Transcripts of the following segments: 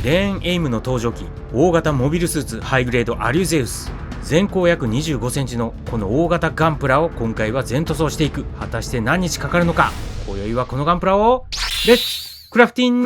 レーンエイムの登場機、大型モビルスーツハイグレードアリュゼウス。全高約25センチのこの大型ガンプラを今回は全塗装していく。果たして何日かかるのか。今宵はこのガンプラをレッツクラフティン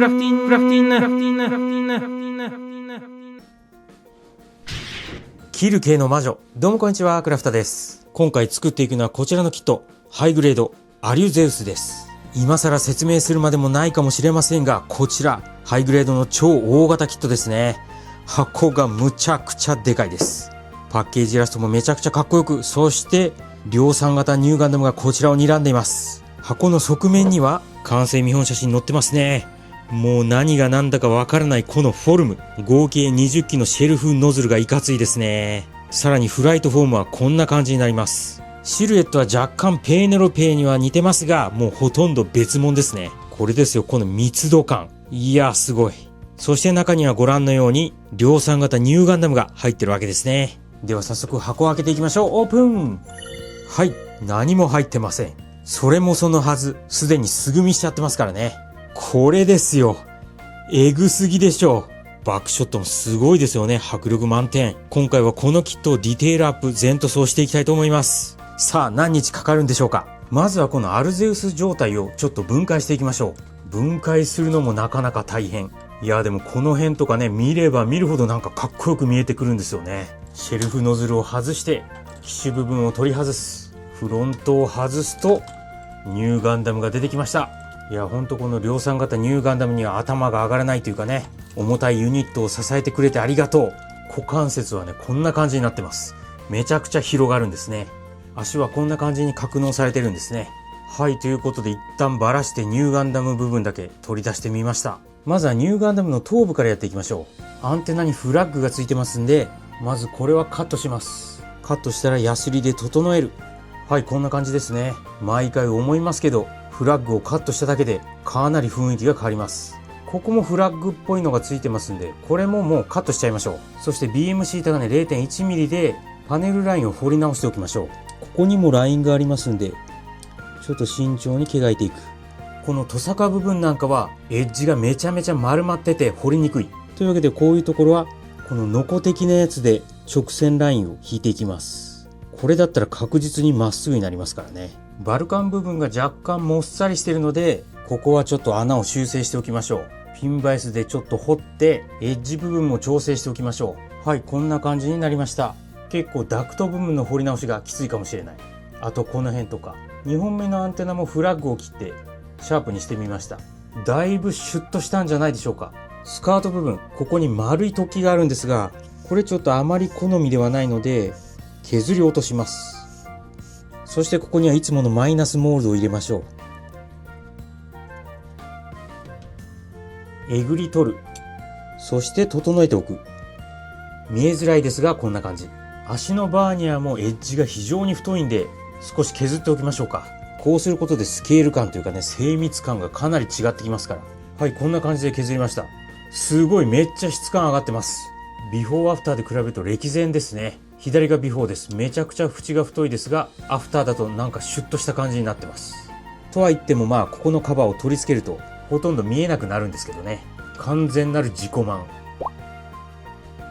キル系の魔女。どうもこんにちは、クラフタです。今回作っていくのはこちらのキット、ハイグレードアリュゼウスです。今更説明するまでもないかもしれませんが、こちらハイグレードの超大型キットですね。箱がむちゃくちゃでかいです。パッケージイラストもめちゃくちゃかっこよく、そして量産型ニューガンダムがこちらを睨んでいます。箱の側面には完成見本写真載ってますね。もう何が何だかわからないこのフォルム。合計20機のシェルフノズルがいかついですね。さらにフライトフォームはこんな感じになります。シルエットは若干ペーネロペーには似てますが、もうほとんど別物ですね。これですよ、この密度感。いやすごい。そして中にはご覧のように量産型ニューガンダムが入ってるわけですね。では早速箱を開けていきましょう。オープン。はい、何も入ってません。それもそのはず、すでに素組みしちゃってますからね。これですよ。エグすぎでしょう。バックショットもすごいですよね。迫力満点。今回はこのキットをディテールアップ全塗装していきたいと思います。さあ何日かかるんでしょうか。まずはこのアルゼウス状態をちょっと分解していきましょう。分解するのもなかなか大変。いやでもこの辺とかね、見れば見るほどなんかかっこよく見えてくるんですよね。シェルフノズルを外して機種部分を取り外す。フロントを外すとニューガンダムが出てきました。いやほんとこの量産型ニューガンダムには頭が上がらないというかね、重たいユニットを支えてくれてありがとう。股関節はねこんな感じになってます。めちゃくちゃ広がるんですね。足はこんな感じに格納されてるんですね。はい、ということで一旦バラしてニューガンダム部分だけ取り出してみました。まずはニューガンダムの頭部からやっていきましょう。アンテナにフラッグがついてますんで、まずこれはカットします。カットしたらヤスリで整える。はい、こんな感じですね。毎回思いますけど、フラッグをカットしただけでかなり雰囲気が変わります。ここもフラッグっぽいのがついてますんで、これももうカットしちゃいましょう。そして BMC 高値 0.1mm でパネルラインを彫り直しておきましょう。ここにもラインがありますんで、ちょっと慎重に描いていく。このトサカ部分なんかはエッジがめちゃめちゃ丸まってて彫りにくい。というわけでこういうところはこのノコ的なやつで直線ラインを引いていきます。これだったら確実にまっすぐになりますからね。バルカン部分が若干もっさりしてるので、ここはちょっと穴を修正しておきましょう。ピンバイスでちょっと掘ってエッジ部分も調整しておきましょう。はい、こんな感じになりました。結構ダクト部分の彫り直しがきついかもしれない。あとこの辺とか2本目のアンテナもフラッグを切ってシャープにしてみました。だいぶシュッとしたんじゃないでしょうか。スカート部分、ここに丸い突起があるんですが、これちょっとあまり好みではないので削り落とします。そしてここにはいつものマイナスモールドを入れましょう。えぐり取る。そして整えておく。見えづらいですがこんな感じ。足のバーニャーもエッジが非常に太いんで少し削っておきましょうか。こうすることでスケール感というかね、精密感がかなり違ってきますから。はい、こんな感じで削りました。すごいめっちゃ質感上がってます。ビフォーアフターで比べると歴然ですね。左がビフォーです。めちゃくちゃ縁が太いですが、アフターだとなんかシュッとした感じになってます。とは言ってもまあここのカバーを取り付けるとほとんど見えなくなるんですけどね。完全なる自己満。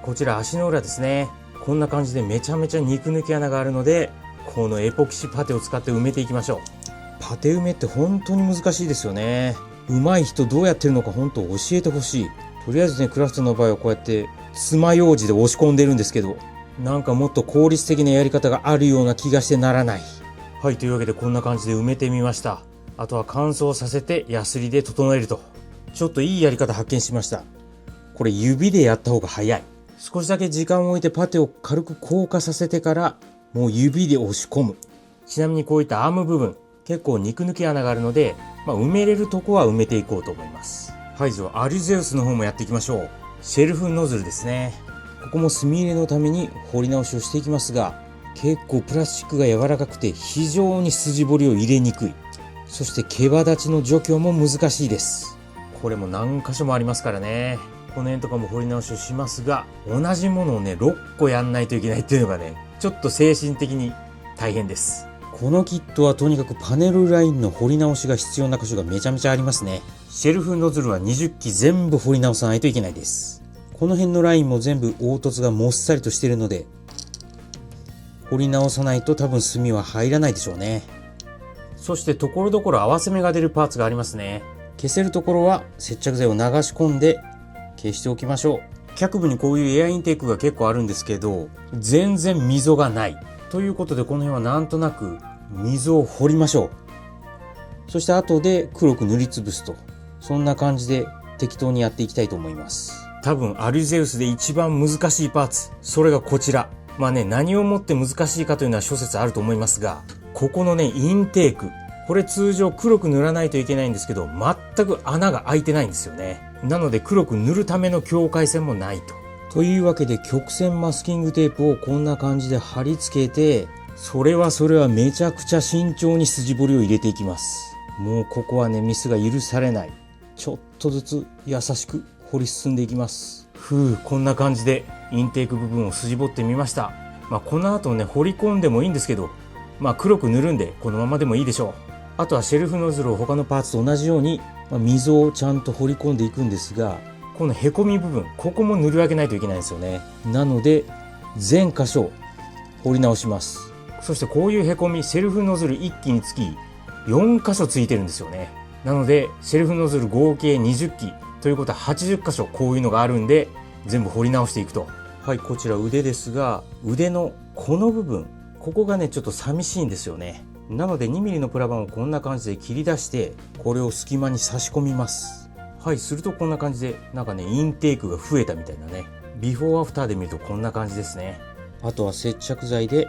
こちら足の裏ですね。こんな感じでめちゃめちゃ肉抜き穴があるので、このエポキシパテを使って埋めていきましょう。パテ埋めって本当に難しいですよね。上手い人どうやってるのか本当教えてほしい。とりあえずね、クラフトの場合はこうやって爪楊枝で押し込んでるんですけど、なんかもっと効率的なやり方があるような気がしてならない。はい、というわけでこんな感じで埋めてみました。あとは乾燥させてヤスリで整えると。ちょっといいやり方発見しました。これ指でやった方が早い。少しだけ時間を置いてパテを軽く硬化させてからもう指で押し込む。ちなみにこういったアーム部分結構肉抜き穴があるので、埋めれるとこは埋めていこうと思います。はい、じゃあアリュゼウスの方もやっていきましょう。シェルフノズルですね。ここも墨入れのために彫り直しをしていきますが、結構プラスチックが柔らかくて非常に筋彫りを入れにくい。そして毛羽立ちの除去も難しいです。これも何箇所もありますからね。この辺とかも彫り直しをしますが、同じものをね6個やんないといけないっていうのがね、ちょっと精神的に大変です。このキットはとにかくパネルラインの彫り直しが必要な箇所がめちゃめちゃありますね。シェルフノズルは20基全部彫り直さないといけないです。この辺のラインも全部凹凸がもっさりとしているので、彫り直さないと多分墨は入らないでしょうね。そしてところどころ合わせ目が出るパーツがありますね。消せるところは接着剤を流し込んで消しておきましょう。脚部にこういうエアインテークが結構あるんですけど、全然溝がないということで、この辺はなんとなく溝を彫りましょう。そして後で黒く塗りつぶすと、そんな感じで適当にやっていきたいと思います。多分アリュゼウスで一番難しいパーツ、それがこちら。まあね、何をもって難しいかというのは諸説あると思いますが、ここのね、インテーク、これ通常黒く塗らないといけないんですけど、全く穴が開いてないんですよね。なので黒く塗るための境界線もないと。というわけで曲線マスキングテープをこんな感じで貼り付けて、それはめちゃくちゃ慎重に筋彫りを入れていきます。もうここはね、ミスが許されない。ちょっとずつ優しく掘り進んでいきます。こんな感じでインテーク部分を筋彫ってみました。この後ね、彫り込んでもいいんですけど、黒く塗るんでこのままでもいいでしょう。あとはシェルフノズルを他のパーツと同じように、溝をちゃんと彫り込んでいくんですが、このへこみ部分、ここも塗り分けないといけないんですよね。なので全箇所彫り直します。そしてこういうへこみ、シェルフノズル1基につき4箇所ついてるんですよね。なのでシェルフノズル合計20基ということは80箇所こういうのがあるんで、全部彫り直していくと。はい、こちら腕ですが、腕のこの部分、ここがねちょっと寂しいんですよね。なので 2mm のプラバンをこんな感じで切り出して、これを隙間に差し込みます。はい、するとこんな感じでなんかね、インテークが増えたみたいなね。ビフォーアフターで見るとこんな感じですね。あとは接着剤で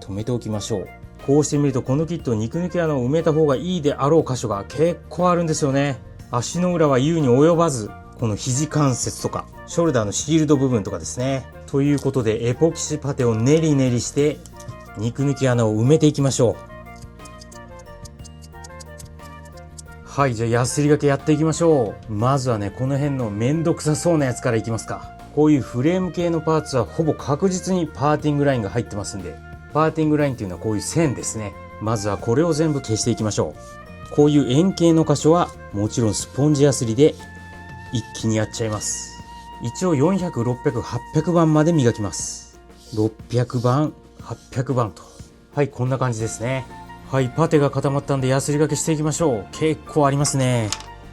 留めておきましょう。こうしてみるとこのキット、肉抜き穴を埋めた方がいいであろう箇所が結構あるんですよね。足の裏は言うに及ばず、この肘関節とかショルダーのシールド部分とかですね。ということでエポキシパテを練り練りして肉抜き穴を埋めていきましょう。はい、じゃあヤスリがけやっていきましょう。まずはね、この辺のめんどくさそうなやつからいきますか。こういうフレーム系のパーツはほぼ確実にパーティングラインが入ってますんで、パーティングラインっていうのはこういう線ですね。まずはこれを全部消していきましょう。こういう円形の箇所はもちろんスポンジヤスリで一気にやっちゃいます。一応400、600、800番まで磨きます。600番、800番と。はい、こんな感じですね。はい、パテが固まったんでヤスリがけしていきましょう。結構ありますね。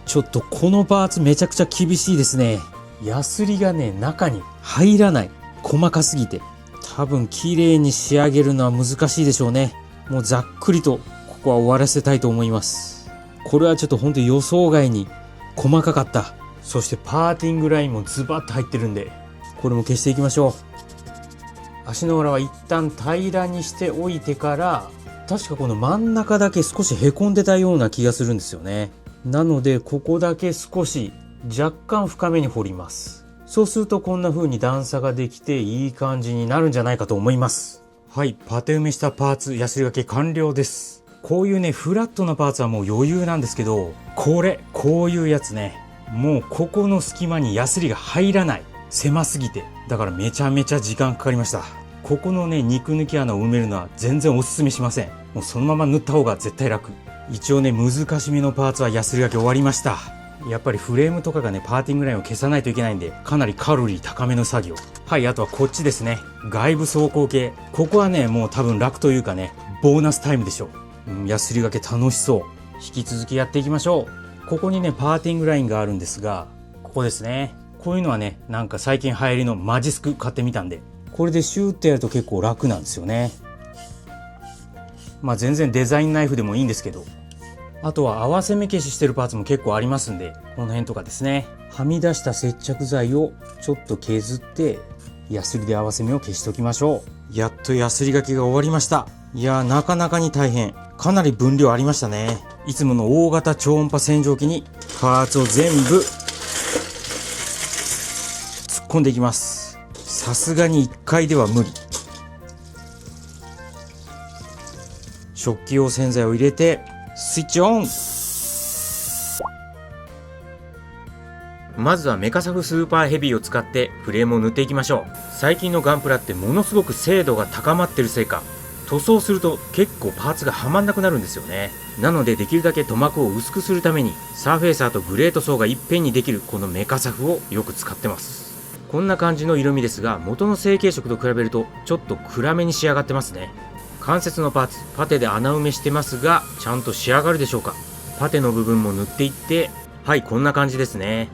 ちょっとこのパーツめちゃくちゃ厳しいですね。ヤスリがね、中に入らない。細かすぎて。多分綺麗に仕上げるのは難しいでしょうね。もうざっくりとここは終わらせたいと思います。これはちょっと本当に予想外に細かかった。そしてパーティングラインもズバッと入ってるんで、これも消していきましょう。足の裏は一旦平らにしておいてから、確かこの真ん中だけ少しへこんでたような気がするんですよね。なのでここだけ少し若干深めに掘ります。そうするとこんな風に段差ができていい感じになるんじゃないかと思います。はい、パテ埋めしたパーツヤスリがけ完了です。こういうね、フラットなパーツはもう余裕なんですけど、こういうやつね、もうここの隙間にヤスリが入らない。狭すぎて。だからめちゃめちゃ時間かかりました。ここのね、肉抜き穴を埋めるのは全然おすすめしません。もうそのまま塗った方が絶対楽。一応ね、難しめのパーツはヤスリがけ終わりました。やっぱりフレームとかがね、パーティングラインを消さないといけないんで、かなりカロリー高めの作業。はい、あとはこっちですね。外部走行系。ここはね、もう多分楽というかね、ボーナスタイムでしょう。ヤスリがけ楽しそう。引き続きやっていきましょう。ここにね、パーティングラインがあるんですが、ここですね。こういうのはね、なんか最近流行りのマジスク買ってみたんで、これでシューってやると結構楽なんですよね。全然デザインナイフでもいいんですけど、あとは合わせ目消ししてるパーツも結構ありますんで、この辺とかですね。はみ出した接着剤をちょっと削って、ヤスリで合わせ目を消しておきましょう。やっとヤスリがけが終わりました。いやー、なかなかに大変。かなり分量ありましたね。いつもの大型超音波洗浄機にパーツを全部突っ込んでいきます。さすがに1回では無理。食器用洗剤を入れてスイッチオン。まずはメカサフスーパーヘビーを使ってフレームを塗っていきましょう。最近のガンプラってものすごく精度が高まってるせいか、塗装すると結構パーツがはまんなくなるんですよね。なのでできるだけ塗膜を薄くするためにサーフェイサーとグレート層がいっぺんにできるこのメカサフをよく使ってます。こんな感じの色味ですが、元の成型色と比べるとちょっと暗めに仕上がってますね。関節のパーツ、パテで穴埋めしてますが、ちゃんと仕上がるでしょうか。パテの部分も塗っていって、はい、こんな感じですね。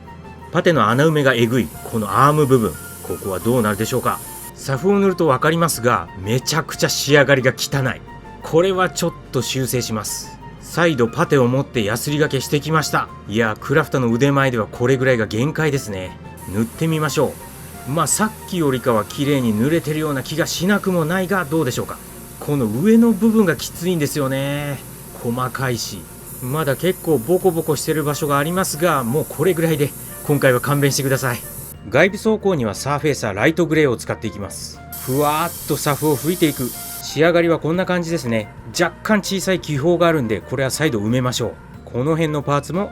パテの穴埋めがえぐいこのアーム部分、ここはどうなるでしょうか。サフを塗ると分かりますが、めちゃくちゃ仕上がりが汚い。これはちょっと修正します。再度パテを持ってヤスリがけしてきました。いや、クラフトの腕前ではこれぐらいが限界ですね。塗ってみましょう。まあさっきよりかは綺麗に塗れてるような気がしなくもないが、どうでしょうか。この上の部分がきついんですよね。細かいし、まだ結構ボコボコしてる場所がありますが、もうこれぐらいで今回は勘弁してください。外部装甲にはサーフェイサーライトグレーを使っていきます。ふわーっとサフを吹いていく。仕上がりはこんな感じですね。若干小さい気泡があるんで、これは再度埋めましょう。この辺のパーツも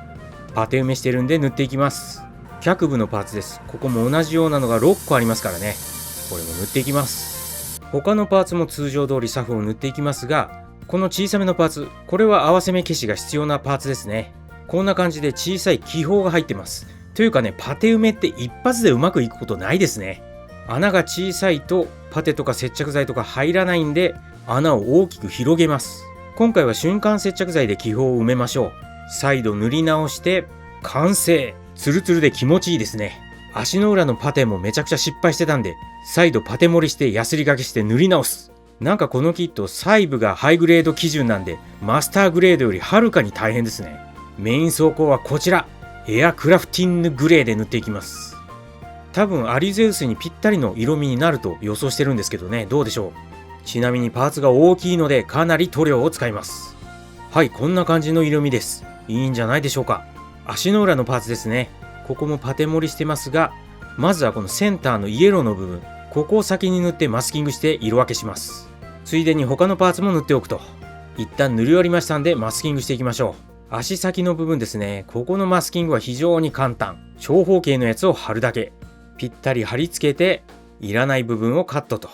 パテ埋めしてるんで塗っていきます。脚部のパーツです。ここも同じようなのが6個ありますからね。これも塗っていきます。他のパーツも通常通りサフを塗っていきますが、この小さめのパーツ、これは合わせ目消しが必要なパーツですね。こんな感じで小さい気泡が入ってます。というかね、パテ埋めって一発でうまくいくことないですね。穴が小さいとパテとか接着剤とか入らないんで、穴を大きく広げます。今回は瞬間接着剤で気泡を埋めましょう。再度塗り直して完成。ツルツルで気持ちいいですね。足の裏のパテもめちゃくちゃ失敗してたんで、再度パテ盛りしてヤスリがけして塗り直す。なんかこのキット細部がハイグレード基準なんで、マスターグレードよりはるかに大変ですね。メイン装甲はこちら、エアクラフティンググレーで塗っていきます。多分アリゼウスにぴったりの色味になると予想してるんですけどね、どうでしょう。ちなみにパーツが大きいのでかなり塗料を使います。はい、こんな感じの色味です。いいんじゃないでしょうか。足の裏のパーツですね。ここもパテ盛りしてますが、まずはこのセンターのイエローの部分、ここを先に塗ってマスキングして色分けします。ついでに他のパーツも塗っておくと。一旦塗り終わりましたんでマスキングしていきましょう。足先の部分ですね。ここのマスキングは非常に簡単。長方形のやつを貼るだけ。ぴったり貼り付けて、いらない部分をカットと。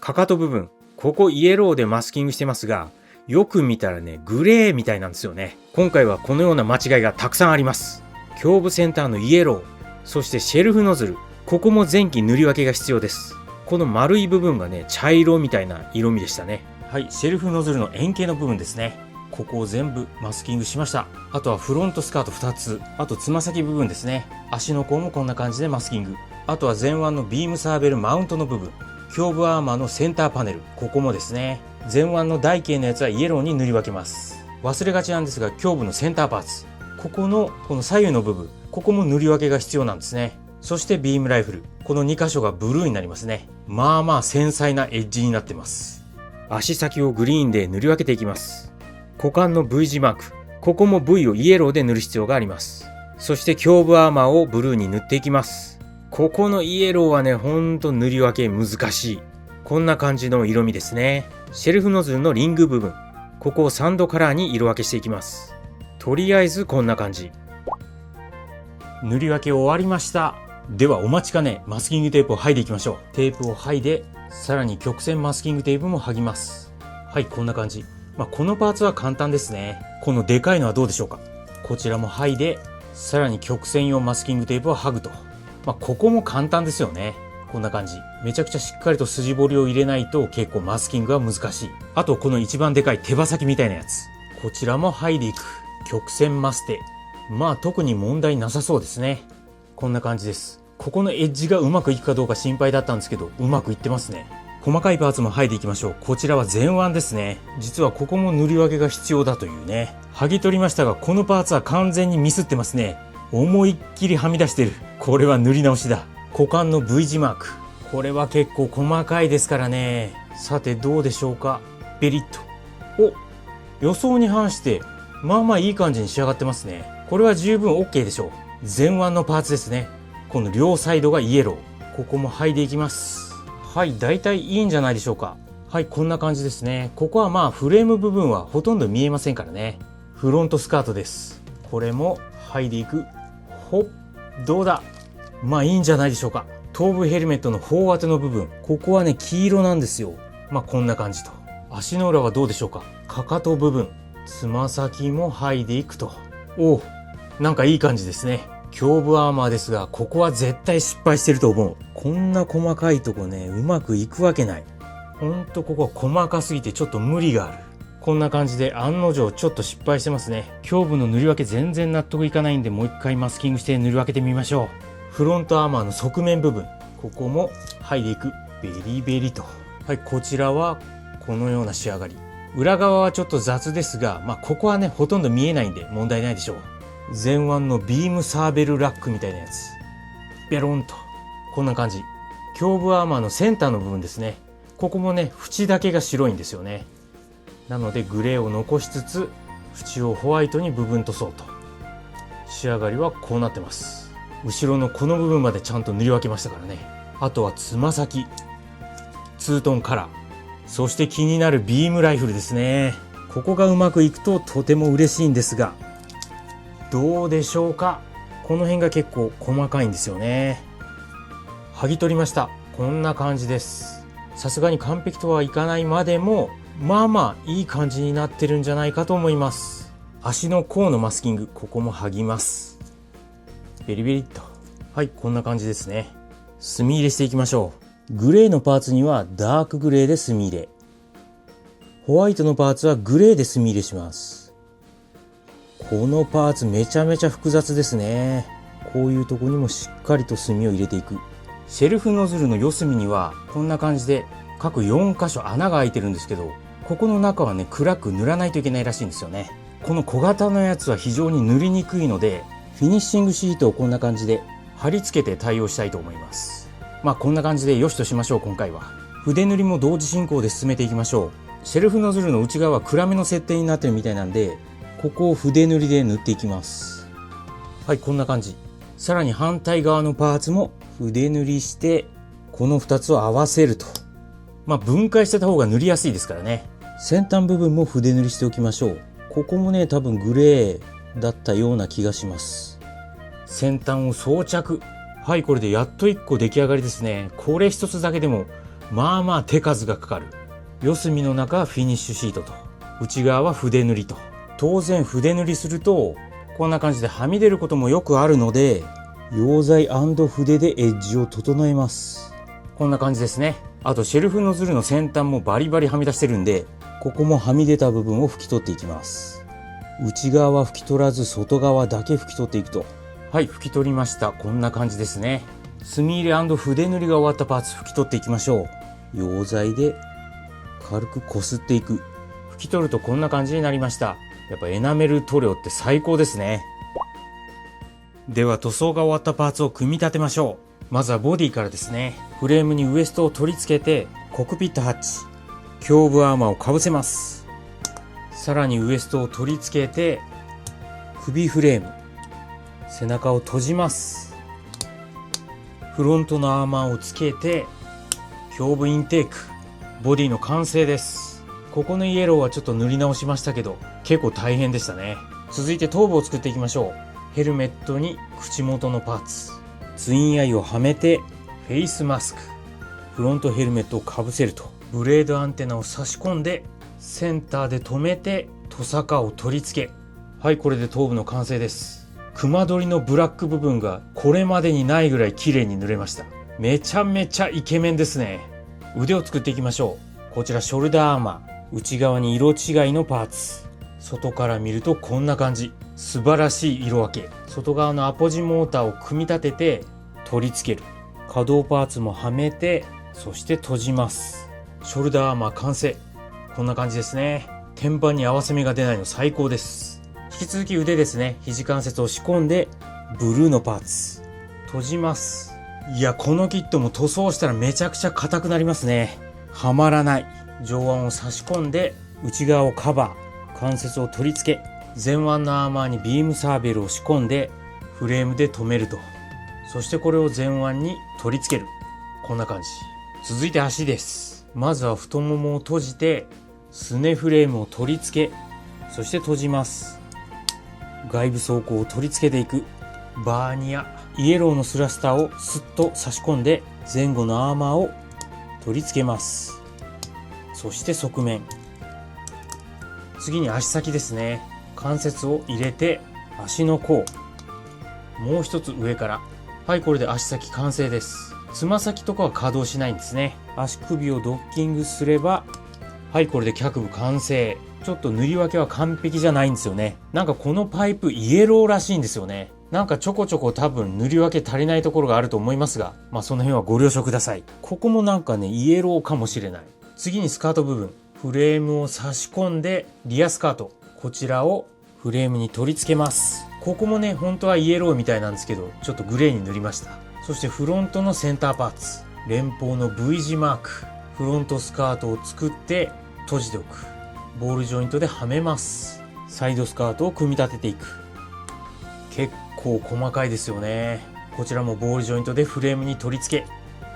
かかと部分、ここイエローでマスキングしてますが、よく見たらね、グレーみたいなんですよね。今回はこのような間違いがたくさんあります。胸部センターのイエロー、そしてシェルフノズル、ここも前期塗り分けが必要です。この丸い部分がね、茶色みたいな色味でしたね。はい、シェルフノズルの円形の部分ですね。ここを全部マスキングしました。あとはフロントスカート2つ、あとつま先部分ですね。足の甲もこんな感じでマスキング。あとは前腕のビームサーベルマウントの部分、胸部アーマーのセンターパネル、ここもですね。前腕の台形のやつはイエローに塗り分けます。忘れがちなんですが、胸部のセンターパーツ、ここの左右の部分、ここも塗り分けが必要なんですね。そしてビームライフル、この2箇所がブルーになりますね。まあまあ繊細なエッジになってます。足先をグリーンで塗り分けていきます。股間の V 字マーク、ここも V をイエローで塗る必要があります。そして胸部アーマーをブルーに塗っていきます。ここのイエローはね、ほんと塗り分け難しい。こんな感じの色味ですね。シェルフノズルのリング部分、ここをサンドカラーに色分けしていきます。とりあえずこんな感じ。塗り分け終わりました。ではお待ちかね、マスキングテープを剥いでいきましょう。テープを剥いで、さらに曲線マスキングテープも剥ぎます。はい、こんな感じ。このパーツは簡単ですね。このでかいのはどうでしょうか。こちらも剥いで、さらに曲線用マスキングテープを剥ぐと。ここも簡単ですよね。こんな感じ。めちゃくちゃしっかりと筋彫りを入れないと結構マスキングは難しい。あとこの一番でかい手羽先みたいなやつ。こちらも剥いでいく。曲線マステ。特に問題なさそうですね。こんな感じです。ここのエッジがうまくいくかどうか心配だったんですけど、うまくいってますね。細かいパーツも剥いでいきましょう。こちらは前腕ですね。実はここも塗り分けが必要だというね。剥ぎ取りましたが、このパーツは完全にミスってますね。思いっきりはみ出してる。これは塗り直しだ。股間の V 字マーク。これは結構細かいですからね。さてどうでしょうか。ベリッと。お、予想に反して、まあまあいい感じに仕上がってますね。これは十分 OK でしょう。前腕のパーツですね。この両サイドがイエロー。ここも剥いでいきます。はい、だいたいいいんじゃないでしょうか。はい、こんな感じですね。ここはフレーム部分はほとんど見えませんからね。フロントスカートです。これも剥いでいく。ほっ、どうだ。いいんじゃないでしょうか。頭部ヘルメットの頬当ての部分、ここはね、黄色なんですよ。こんな感じと。足の裏はどうでしょうか。かかと部分、つま先も剥いでいくと。おお、なんかいい感じですね。胸部アーマーですが、ここは絶対失敗してると思う。こんな細かいとこね、うまくいくわけない。ほんとここ細かすぎてちょっと無理がある。こんな感じで案の定ちょっと失敗してますね。胸部の塗り分け全然納得いかないんで、もう一回マスキングして塗り分けてみましょう。フロントアーマーの側面部分、ここも剥いでいく。ベリベリと。はい、こちらはこのような仕上がり。裏側はちょっと雑ですが、ここはね、ほとんど見えないんで問題ないでしょう。前腕のビームサーベルラックみたいなやつ。ベロンと。こんな感じ。胸部アーマーのセンターの部分ですね。ここもね、縁だけが白いんですよね。なのでグレーを残しつつ、縁をホワイトに部分塗装と。仕上がりはこうなってます。後ろのこの部分までちゃんと塗り分けましたからね。あとはつま先、ツートンカラー、そして気になるビームライフルですね。ここがうまくいくととても嬉しいんですが、どうでしょうか。この辺が結構細かいんですよね。剥ぎ取りました。こんな感じです。さすがに完璧とはいかないまでも、いい感じになってるんじゃないかと思います。足の甲のマスキング、ここも剥ぎます。ベリベリっと。はい、こんな感じですね。墨入れしていきましょう。グレーのパーツにはダークグレーで墨入れ。ホワイトのパーツはグレーで墨入れします。このパーツめちゃめちゃ複雑ですね。こういうとこにもしっかりと墨を入れていく。シェルフノズルの四隅にはこんな感じで各4箇所穴が開いてるんですけど、ここの中はね、暗く塗らないといけないらしいんですよね。この小型のやつは非常に塗りにくいので、フィニッシングシートをこんな感じで貼り付けて対応したいと思います。こんな感じでよしとしましょう。今回は筆塗りも同時進行で進めていきましょう。シェルフノズルの内側は暗めの設定になってるみたいなんで、ここを筆塗りで塗っていきます。はい、こんな感じ。さらに反対側のパーツも筆塗りして、この2つを合わせると。分解してた方が塗りやすいですからね。先端部分も筆塗りしておきましょう。ここもね、多分グレーだったような気がします。先端を装着。はい、これでやっと1個出来上がりですね。これ1つだけでも手数がかかる。四隅の中はフィニッシュシートと、内側は筆塗りと。当然筆塗りするとこんな感じではみ出ることもよくあるので、溶剤&筆でエッジを整えます。こんな感じですね。あとシェルフノズルの先端もバリバリはみ出してるんで、ここもはみ出た部分を拭き取っていきます。内側は拭き取らず外側だけ拭き取っていくと。はい、拭き取りました。こんな感じですね。墨入れ&筆塗りが終わったパーツ拭き取っていきましょう。溶剤で軽くこすっていく。拭き取るとこんな感じになりました。やっぱエナメル塗料って最高ですね。では塗装が終わったパーツを組み立てましょう。まずはボディからですね。フレームにウエストを取り付けて、コックピットハッチ、胸部アーマーをかぶせます。さらにウエストを取り付けて、首フレーム、背中を閉じます。フロントのアーマーをつけて、胸部インテーク、ボディの完成です。ここのイエローはちょっと塗り直しましたけど、結構大変でしたね。続いて頭部を作っていきましょう。ヘルメットに口元のパーツ、ツインアイをはめてフェイスマスク、フロントヘルメットをかぶせると、ブレードアンテナを差し込んでセンターで止めてトサカを取り付け。はい、これで頭部の完成です。熊取りのブラック部分がこれまでにないぐらい綺麗に塗れました。めちゃめちゃイケメンですね。腕を作っていきましょう。こちらショルダーアーマー、内側に色違いのパーツ、外から見るとこんな感じ。素晴らしい色分け。外側のアポジモーターを組み立てて取り付ける。可動パーツもはめて、そして閉じます。ショルダーアーマー完成。こんな感じですね。天板に合わせ目が出ないの最高です。引き続き腕ですね。肘関節を仕込んでブルーのパーツ閉じます。いや、このキットも塗装したらめちゃくちゃ硬くなりますね。はまらない。上腕を差し込んで内側をカバー、関節を取り付け、前腕のアーマーにビームサーベルを仕込んでフレームで留めると。そしてこれを前腕に取り付ける。こんな感じ。続いて足です。まずは太ももを閉じてすねフレームを取り付け、そして閉じます。外部装甲を取り付けていく。バーニア、イエローのスラスターをスッと差し込んで前後のアーマーを取り付けます。そして側面、次に足先ですね。関節を入れて足の甲、もう一つ上から。はい、これで足先完成です。つま先とかは稼働しないんですね。足首をドッキングすれば、はい、これで脚部完成。ちょっと塗り分けは完璧じゃないんですよね。なんかこのパイプイエローらしいんですよね。なんかちょこちょこ多分塗り分け足りないところがあると思いますが、まあその辺はご了承ください。ここもなんかね、イエローかもしれない。次にスカート部分。フレームを差し込んで、リアスカート。こちらをフレームに取り付けます。ここもね、本当はイエローみたいなんですけど、ちょっとグレーに塗りました。そしてフロントのセンターパーツ。連邦の V 字マーク。フロントスカートを作って閉じておく。ボールジョイントではめます。サイドスカートを組み立てていく。結構細かいですよね。こちらもボールジョイントでフレームに取り付け、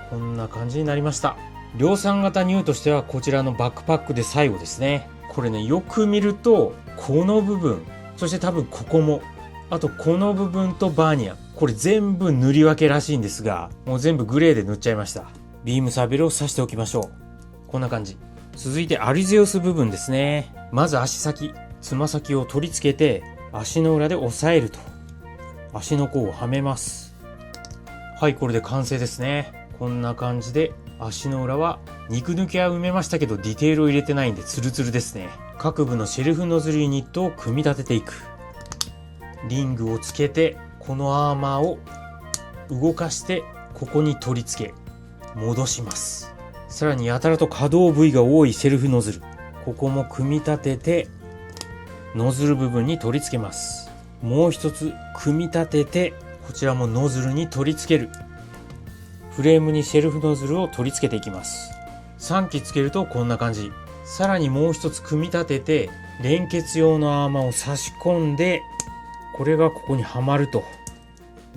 こんな感じになりました。量産型ニューとしてはこちらのバックパックで最後ですね。これね、よく見るとこの部分、そして多分ここも、あとこの部分とバーニア、これ全部塗り分けらしいんですが、もう全部グレーで塗っちゃいました。ビームサーベルを刺しておきましょう。こんな感じ。続いてアリゼウス部分ですね。まず足先、つま先を取り付けて足の裏で押さえると、足の甲をはめます。はい、これで完成ですね。こんな感じで足の裏は肉抜きは埋めましたけど、ディテールを入れてないんでツルツルですね。各部のシェルフノズルユニットを組み立てていく。リングをつけて、このアーマーを動かしてここに取り付け戻します。さらにやたらと可動部位が多いシェルフノズル、ここも組み立ててノズル部分に取り付けます。もう一つ組み立てて、こちらもノズルに取り付ける。フレームにシェルフノズルを取り付けていきます。3機つけるとこんな感じ。さらにもう一つ組み立てて、連結用のアーマーを差し込んで、これがここにはまると。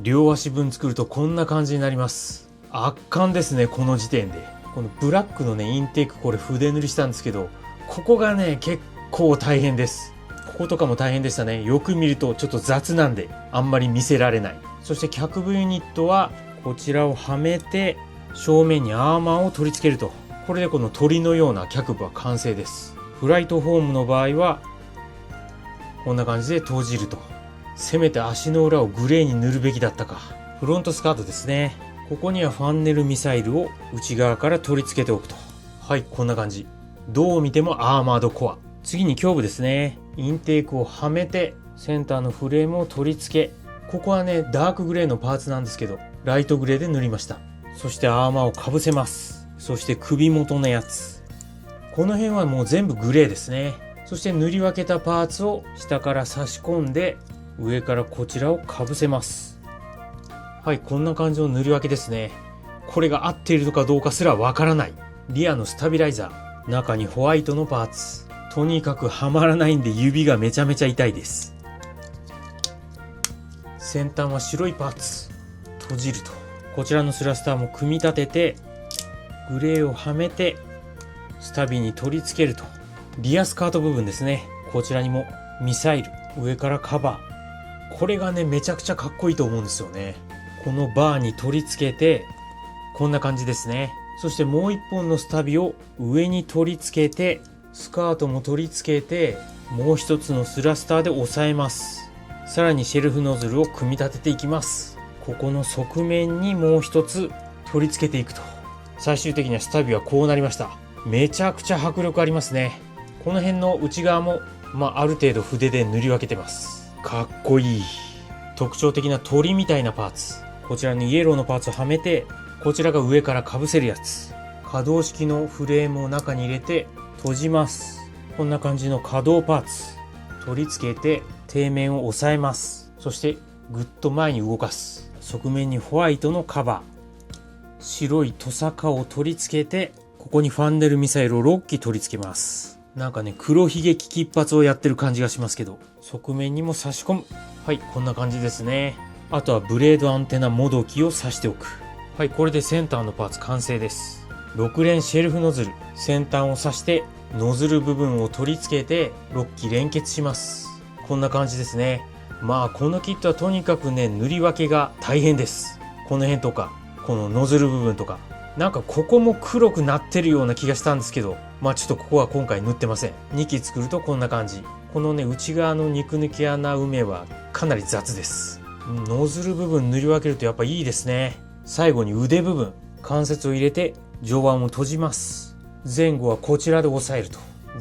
両足分作るとこんな感じになります。圧巻ですね、この時点で。このブラックのね、インテーク、これ筆塗りしたんですけど、ここがね、結構大変です。こことかも大変でしたね。よく見るとちょっと雑なんであんまり見せられない。そして脚部ユニットはこちらをはめて正面にアーマーを取り付けると、これでこの鳥のような脚部は完成です。フライトフォームの場合はこんな感じで閉じると。せめて足の裏をグレーに塗るべきだったか。フロントスカートですね。ここにはファンネルミサイルを内側から取り付けておくと。はい、こんな感じ。どう見てもアーマードコア。次に胸部ですね。インテークをはめてセンターのフレームを取り付け、ここはねダークグレーのパーツなんですけど、ライトグレーで塗りました。そしてアーマーをかぶせます。そして首元のやつ、この辺はもう全部グレーですね。そして塗り分けたパーツを下から差し込んで、上からこちらをかぶせます。はい、こんな感じの塗り分けですね。これが合っているのかどうかすらわからない。リアのスタビライザー、中にホワイトのパーツ、とにかくはまらないんで指がめちゃめちゃ痛いです。先端は白いパーツ、閉じると。こちらのスラスターも組み立ててグレーをはめてスタビに取り付けると。リアスカート部分ですね。こちらにもミサイル、上からカバー、これがねめちゃくちゃかっこいいと思うんですよね。このバーに取り付けてこんな感じですね。そしてもう一本のスタビを上に取り付けて、スカートも取り付けて、もう一つのスラスターで押さえます。さらにシェルフノズルを組み立てていきます。ここの側面にもう一つ取り付けていくと。最終的にはスタビはこうなりました。めちゃくちゃ迫力ありますね。この辺の内側もある程度筆で塗り分けてます。かっこいい。特徴的な鳥みたいなパーツ、こちらにイエローのパーツをはめて、こちらが上からかぶせるやつ。可動式のフレームを中に入れて閉じます。こんな感じの可動パーツ取り付けて底面を押さえます。そしてぐっと前に動かす。側面にホワイトのカバー、白いトサカを取り付けて、ここにファンネルミサイルを6機取り付けます。なんかね、黒ひげ危機一髪をやってる感じがしますけど、側面にも差し込む。はい、こんな感じですね。あとはブレードアンテナもどきを刺しておく。はい、これでセンターのパーツ完成です。6連シェルフノズル、先端を刺してノズル部分を取り付けて6機連結します。こんな感じですね。このキットはとにかくね塗り分けが大変です。この辺とかこのノズル部分とかなんかここも黒くなってるような気がしたんですけど、まあちょっとここは今回塗ってません。2機作るとこんな感じ。このね、内側の肉抜き穴埋めはかなり雑です。ノズル部分塗り分けるとやっぱいいですね。最後に腕部分、関節を入れて上腕を閉じます。前後はこちらで押さえると。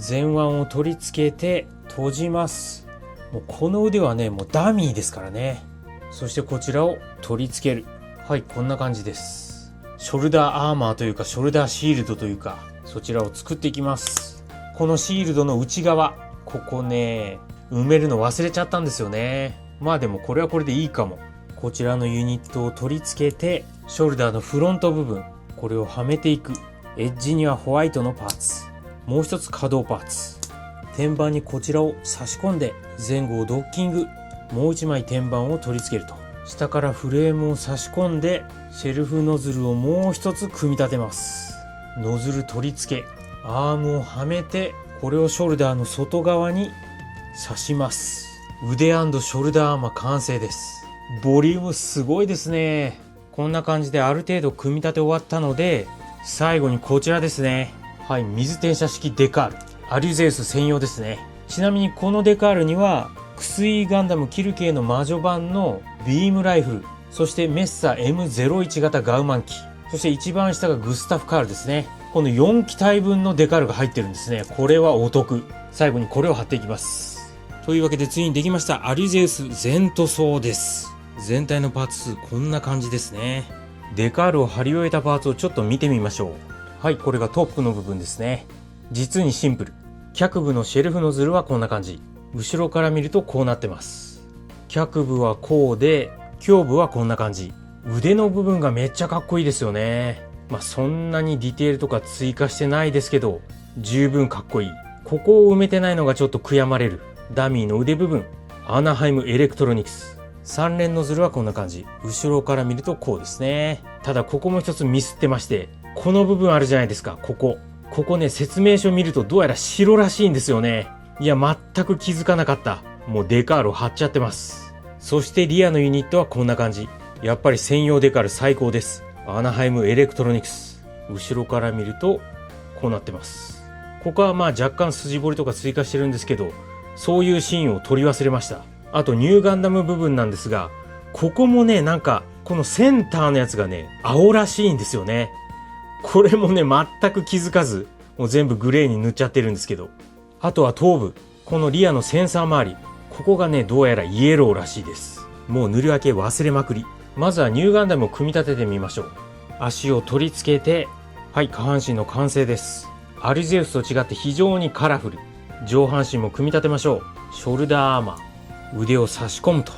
前腕を取り付けて閉じます。もうこの腕はね、もうダミーですからね。そしてこちらを取り付ける。はい、こんな感じです。ショルダーアーマーというかショルダーシールドというか、そちらを作っていきます。このシールドの内側、ここね、埋めるの忘れちゃったんですよね。まあでもこれはこれでいいかも。こちらのユニットを取り付けて、ショルダーのフロント部分、これをはめていく。エッジにはホワイトのパーツ。もう一つ可動パーツ。天板にこちらを差し込んで、前後をドッキング。もう一枚天板を取り付けると。下からフレームを差し込んで、シェルフノズルをもう一つ組み立てます。ノズル取り付け、アームをはめて、これをショルダーの外側に刺します。腕&ショルダーアーマー完成です。ボリュームすごいですね。こんな感じである程度組み立て終わったので、最後にこちらですね。はい、水転写式デカール。アリュゼウス専用ですね。ちなみにこのデカールには、クスイガンダムキルケイの魔女版のビームライフル、そしてメッサ M01 型ガウマン機、そして一番下がグスタフカールですね。この4機体分のデカールが入ってるんですね。これはお得。最後にこれを貼っていきます。というわけでついにできましたアリュゼウス全塗装です。全体のパーツ数こんな感じですね。デカールを貼り終えたパーツをちょっと見てみましょう。はい、これがトップの部分ですね。実にシンプル。脚部のシェルフノズルはこんな感じ。後ろから見るとこうなってます。脚部はこうで、胸部はこんな感じ。腕の部分がめっちゃかっこいいですよね。まあそんなにディテールとか追加してないですけど、十分かっこいい。ここを埋めてないのがちょっと悔やまれる。ダミーの腕部分、アナハイムエレクトロニクス。3連ノズルはこんな感じ。後ろから見るとこうですね。ただここも一つミスってまして、この部分あるじゃないですか、ここね、説明書見るとどうやら白らしいんですよね。いや、全く気づかなかった。もうデカールを貼っちゃってます。そしてリアのユニットはこんな感じ。やっぱり専用デカール最高です。アナハイムエレクトロニクス。後ろから見るとこうなってます。ここはまあ若干筋彫りとか追加してるんですけど、そういうシーンを撮り忘れました。あとニューガンダム部分なんですが、ここもね、なんかこのセンターのやつがね、青らしいんですよね。これもね、全く気づかず、もう全部グレーに塗っちゃってるんですけど。あとは頭部。このリアのセンサー周り。ここがね、どうやらイエローらしいです。もう塗り分け忘れまくり。まずはニューガンダムを組み立ててみましょう。足を取り付けて、はい、下半身の完成です。アリュゼウスと違って非常にカラフル。上半身も組み立てましょう。ショルダーアーマー。腕を差し込むと。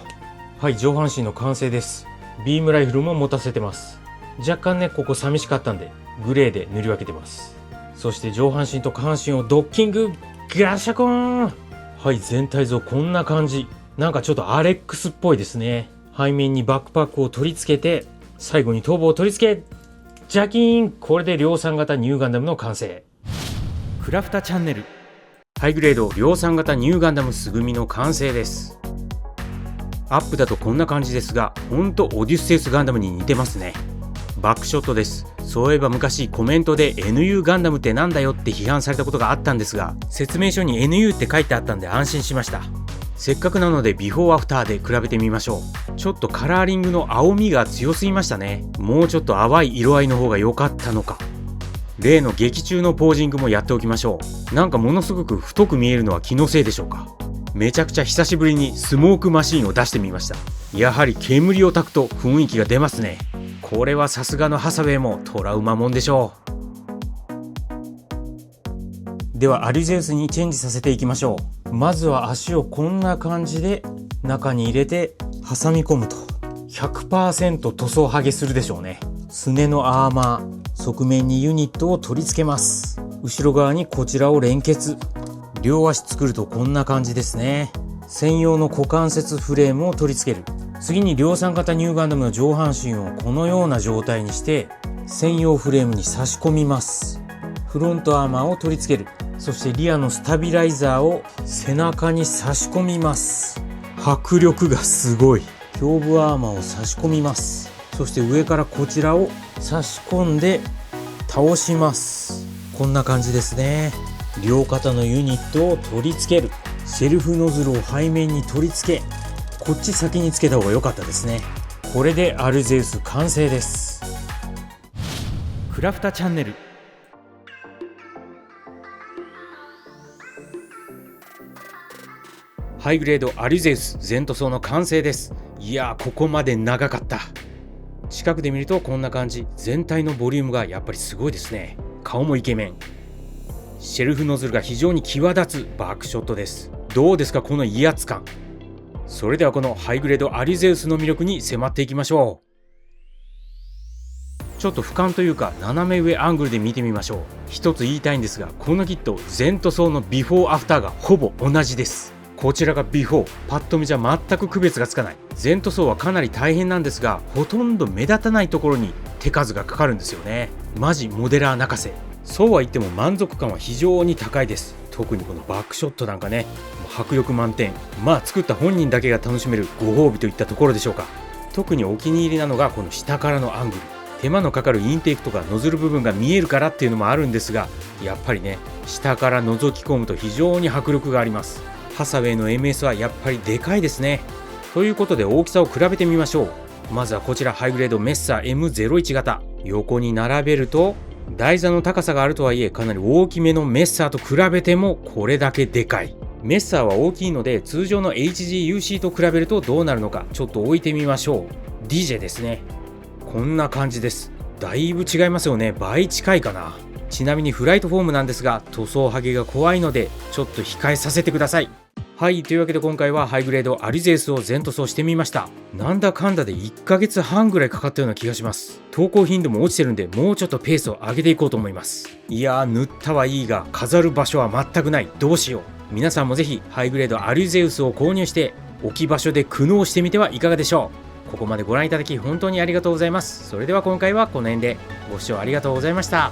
はい、上半身の完成です。ビームライフルも持たせてます。若干ね、ここ寂しかったんで、グレーで塗り分けてます。そして上半身と下半身をドッキング。ガシャコーン。はい、全体像こんな感じ。なんかちょっとアレックスっぽいですね。背面にバックパックを取り付けて、最後に頭部を取り付け、ジャキーン。これで量産型ニューガンダムの完成。クラフタチャンネル。ハイグレード量産型ニューガンダムすぐみの完成です。アップだとこんな感じですが、ほんとオデュッセウスガンダムに似てますね。バックショットです。そういえば昔コメントで NU ガンダムってなんだよって批判されたことがあったんですが、説明書に NU って書いてあったんで安心しました。せっかくなのでビフォーアフターで比べてみましょう。ちょっとカラーリングの青みが強すぎましたね。もうちょっと淡い色合いの方が良かったのか。例の劇中のポージングもやっておきましょう。なんかものすごく太く見えるのは気のせいでしょうか。めちゃくちゃ久しぶりにスモークマシンを出してみました。やはり煙を焚くと雰囲気が出ますね。これはさすがのハサウェイもトラウマもんでしょう。ではアリュゼウスにチェンジさせていきましょう。まずは足をこんな感じで中に入れて挟み込むと 100% 塗装剥げするでしょうね。すねのアーマー、側面にユニットを取り付けます。後ろ側にこちらを連結。両足作るとこんな感じですね。専用の股関節フレームを取り付ける。次に量産型ニューガンダムの上半身をこのような状態にして専用フレームに差し込みます。フロントアーマーを取り付ける。そしてリアのスタビライザーを背中に差し込みます。迫力がすごい。胸部アーマーを差し込みます。そして上からこちらを差し込んで倒します。こんな感じですね。両肩のユニットを取り付ける。シェルフノズルを背面に取り付け、こっち先につけた方が良かったですね。これでアルゼウス完成です。クラフタチャンネル。ハイグレードアリュゼウス全塗装の完成です。いやー、ここまで長かった。近くで見るとこんな感じ。全体のボリュームがやっぱりすごいですね。顔もイケメン。シェルフノズルが非常に際立つバックショットです。どうですか、この威圧感。それではこのハイグレードアリュゼウスの魅力に迫っていきましょう。ちょっと俯瞰というか斜め上アングルで見てみましょう。一つ言いたいんですが、このキット全塗装のビフォーアフターがほぼ同じです。こちらがビフォー、パッと見じゃ全く区別がつかない。全塗装はかなり大変なんですが、ほとんど目立たないところに手数がかかるんですよね。マジモデラー泣かせ。そうは言っても満足感は非常に高いです。特にこのバックショットなんかね、迫力満点。まあ作った本人だけが楽しめるご褒美といったところでしょうか。特にお気に入りなのがこの下からのアングル。手間のかかるインテークとかノズル部分が見えるからっていうのもあるんですが、やっぱりね、下から覗き込むと非常に迫力があります。ハサウェイの MS はやっぱりでかいですね。ということで大きさを比べてみましょう。まずはこちらハイグレードメッサー M01 型。横に並べると台座の高さがあるとはいえ、かなり大きめのメッサーと比べてもこれだけでかい。メッサーは大きいので、通常の HGUC と比べるとどうなるのかちょっと置いてみましょう。 DJ ですね。こんな感じです。だいぶ違いますよね。倍近いかな。ちなみにフライトフォームなんですが、塗装剥げが怖いのでちょっと控えさせてください。はい、というわけで今回はハイグレードアリゼウスを全塗装してみました。なんだかんだで1ヶ月半ぐらいかかったような気がします。投稿頻度も落ちてるんで、もうちょっとペースを上げていこうと思います。いやー、塗ったはいいが飾る場所は全くない。どうしよう。皆さんもぜひハイグレードアリゼウスを購入して置き場所で苦悩してみてはいかがでしょう。ここまでご覧いただき本当にありがとうございます。それでは今回はこの辺で。ご視聴ありがとうございました。